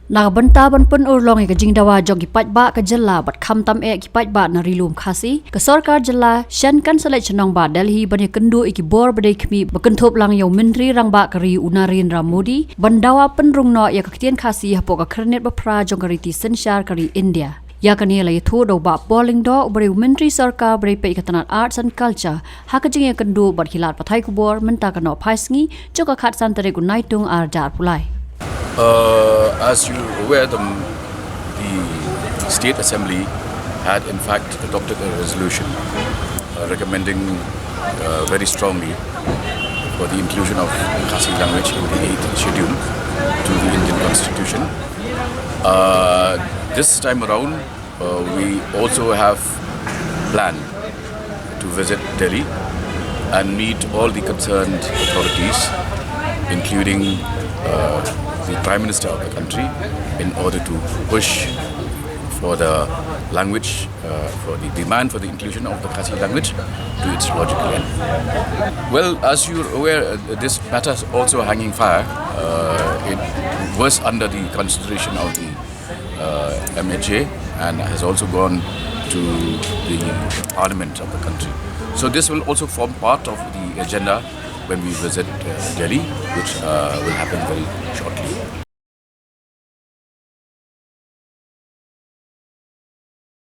Nakabanta ban pynurlong ka jingdawa jog gipat ba ka jylla bat kham tam gipat ba na rilum Khasi ka Sorkar jylla shan kan salai chnong ba Delhi ban kendu ikibor badai khmi bakenthop lang yo menteri rang ba kari unarin Modi bandawa penrung no ya ka ktien Khasi hapo ka khrenet ba pra jong kariti senshar kari India ya kani la yatho do ba polling do bari menteri Sorkar bari pe katanat arts and culture hakajing ya kendu bat hilat pathai kubor menta ka no phaisngi joka khat san tare ku naitung ar jar pulai. As you're aware, the State Assembly had in fact adopted a resolution recommending very strongly for the inclusion of Khasi language in the 8th schedule to the Indian Constitution. This time around, we also have planned to visit Delhi and meet all the concerned authorities, including the Prime Minister of the country, in order to push for the language, for the demand for the inclusion of the Khasi language to its logical end. Well, as you're aware, this matter is also hanging fire. It was under the consideration of the MHA and has also gone to the Parliament of the country. So this will also form part of the agenda when we visit Delhi, which will happen very shortly.